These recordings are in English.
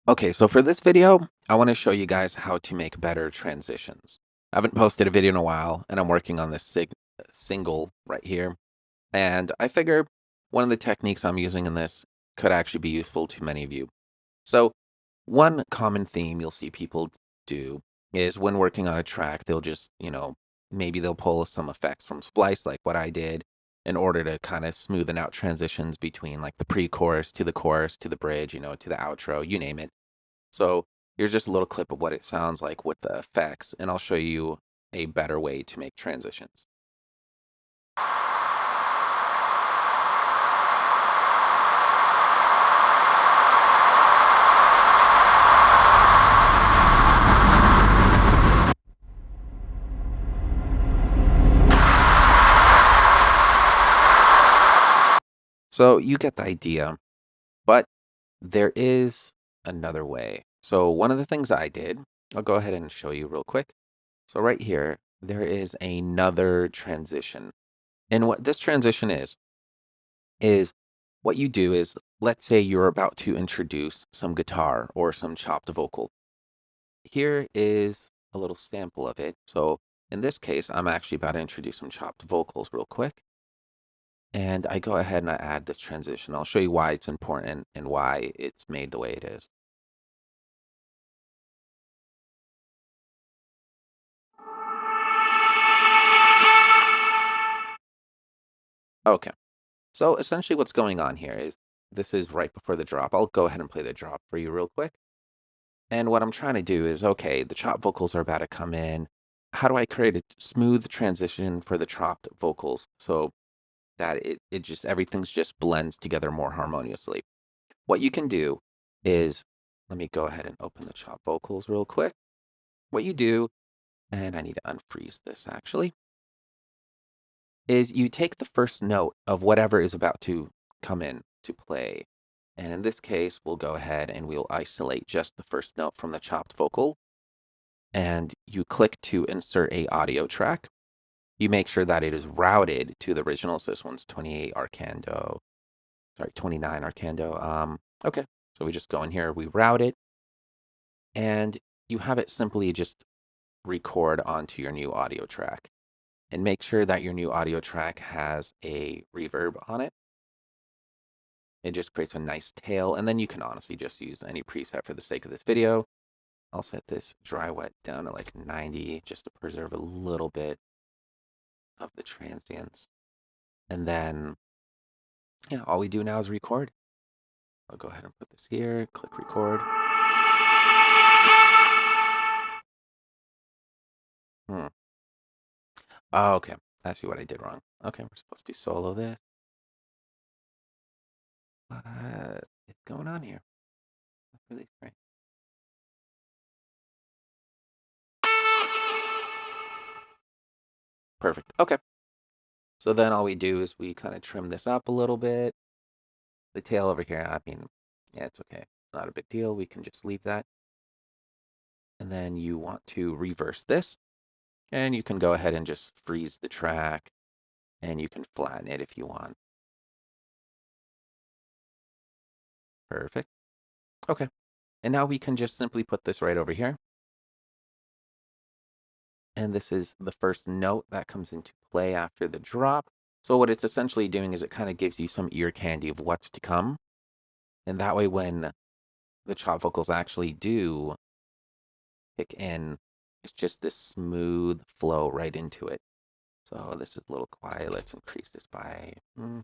Okay, so for this video, I want to show you guys how to make better transitions. I haven't posted a video in a while, and I'm working on this single right here. And I figure one of the techniques I'm using in this could actually be useful to many of you. So, one common theme you'll see people do is when working on a track, they'll just, maybe they'll pull some effects from Splice, like what I did, in order to kind of smoothen out transitions between like the pre-chorus to the chorus to the bridge, to the outro, you name it. So here's just a little clip of what it sounds like with the effects, and I'll show you a better way to make transitions. So you get the idea, but there is another way. So one of the things I did, I'll go ahead and show you real quick. So right here, there is another transition. And what this transition is what you do is, let's say you're about to introduce some guitar or some chopped vocal. Here is a little sample of it. So in this case, I'm actually about to introduce some chopped vocals real quick. And I go ahead and I add this transition. I'll show you why it's important and why it's made the way it is. Okay. So essentially what's going on here is this is right before the drop. I'll go ahead and play the drop for you real quick. And what I'm trying to do is, okay, the chopped vocals are about to come in. How do I create a smooth transition for the chopped vocals so that it just everything's just blends together more harmoniously? What you can do is, let me go ahead and open the chopped vocals real quick. What you do, and I need to unfreeze this actually, is you take the first note of whatever is about to come in to play. And in this case, we'll go ahead and we'll isolate just the first note from the chopped vocal. And you click to insert a audio track. You make sure that it is routed to the original. So this one's 28 Arcando, sorry, 29 Arcando. Okay, so we just go in here, we route it, and you have it simply just record onto your new audio track. And make sure that your new audio track has a reverb on it. It just creates a nice tail, and then you can honestly just use any preset for the sake of this video. I'll set this dry wet down to like 90 just to preserve a little bit of the transients. And then, yeah, all we do now is record. I'll go ahead and put this here, click record. Hmm. Oh, okay. I see what I did wrong. Okay, we're supposed to solo this. What is going on here? That's really strange. Perfect. Okay. So then all we do is we kind of trim this up a little bit. The tail over here, I mean, yeah, it's okay. Not a big deal. We can just leave that. And then you want to reverse this. And you can go ahead and just freeze the track. And you can flatten it if you want. Perfect. Okay. And now we can just simply put this right over here. And this is the first note that comes into play after the drop. So what it's essentially doing is it kind of gives you some ear candy of what's to come. And that way when the chop vocals actually do kick in, it's just this smooth flow right into it. So this is a little quiet. Let's increase this by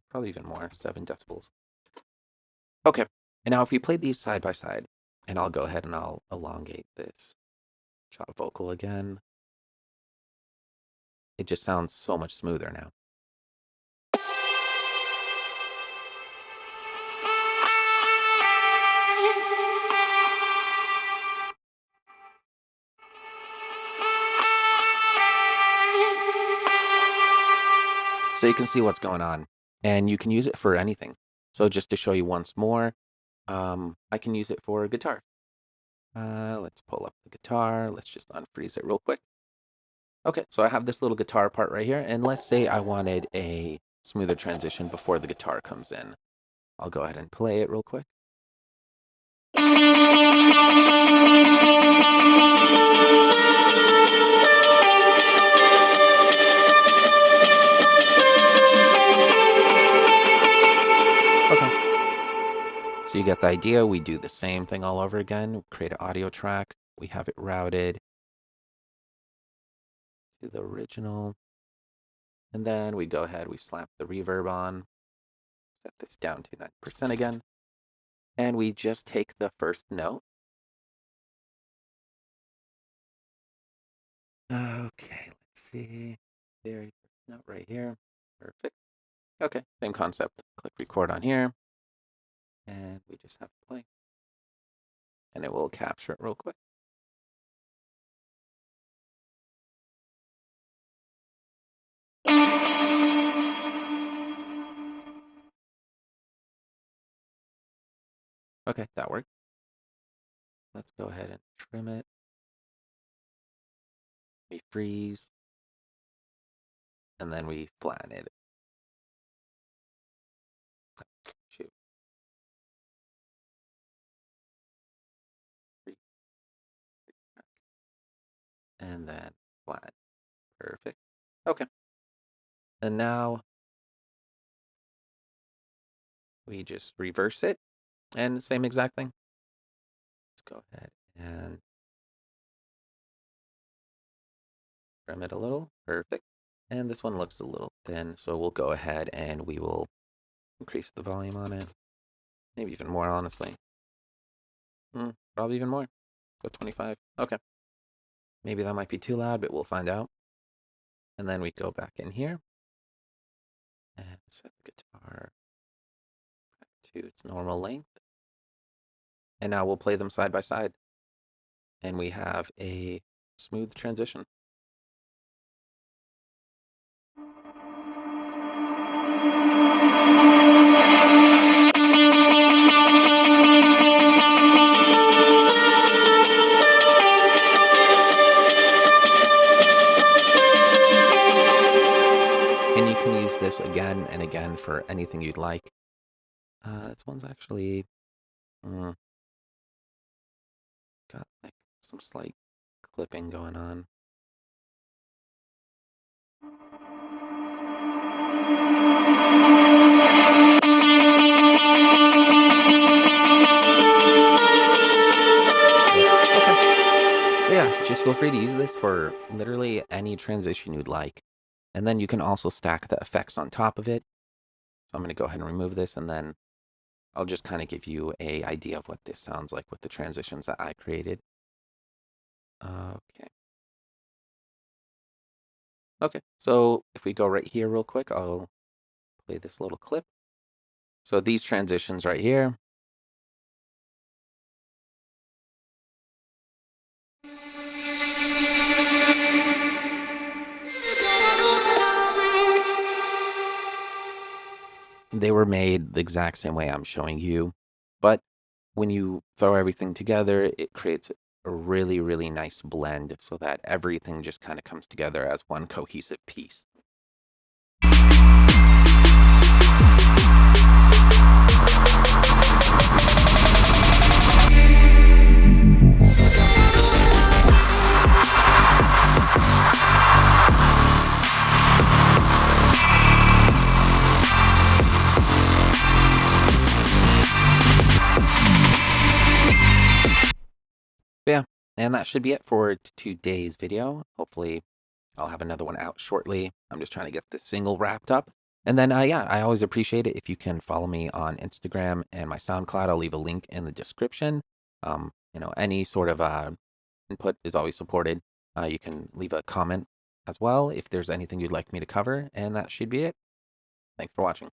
probably even more, 7 decibels. Okay. And now if we play these side by side, and I'll go ahead and I'll elongate this chop vocal again. It just sounds so much smoother now. So you can see what's going on, and you can use it for anything. So just to show you once more, I can use it for guitar. Let's pull up the guitar. Let's just unfreeze it real quick. Okay, so I have this little guitar part right here, and let's say I wanted a smoother transition before the guitar comes in. I'll go ahead and play it real quick. get the idea. We do the same thing all over again. Create an audio track. We have it routed to the original. And then we go ahead, we slap the reverb on, set this down to 90% again. And we just take the first note. Okay, let's see. Very first note right here. Perfect. Okay, same concept. Click record on here. And we just have to play. And it will capture it real quick. Okay, that worked. Let's go ahead and trim it. We freeze. And then we flatten it. Shoot. And then flatten. Perfect. Okay. And now we just reverse it. And same exact thing. Let's go ahead and trim it a little. Perfect. And this one looks a little thin, so we'll go ahead and we will increase the volume on it. Maybe even more, honestly. Probably even more. Go 25. Okay. Maybe that might be too loud, but we'll find out. And then we go back in here and set the guitar back to its normal length. And now we'll play them side by side. And we have a smooth transition. And you can use this again and again for anything you'd like. This one's actually got like some slight clipping going on. Yeah, just feel free to use this for literally any transition you'd like. And then you can also stack the effects on top of it. So I'm going to go ahead and remove this, and then I'll just kind of give you an idea of what this sounds like with the transitions that I created. Okay. Okay, so if we go right here real quick, I'll play this little clip. So these transitions right here. They were made the exact same way I'm showing you, but when you throw everything together, it creates a really, really nice blend so that everything just kind of comes together as one cohesive piece. Yeah, and that should be it for today's video. Hopefully I'll have another one out shortly. I'm just trying to get this single wrapped up. And then, yeah, I always appreciate it if you can follow me on Instagram and my SoundCloud. I'll leave a link in the description. Any sort of input is always supported. You can leave a comment as well if there's anything you'd like me to cover, and that should be it. Thanks for watching.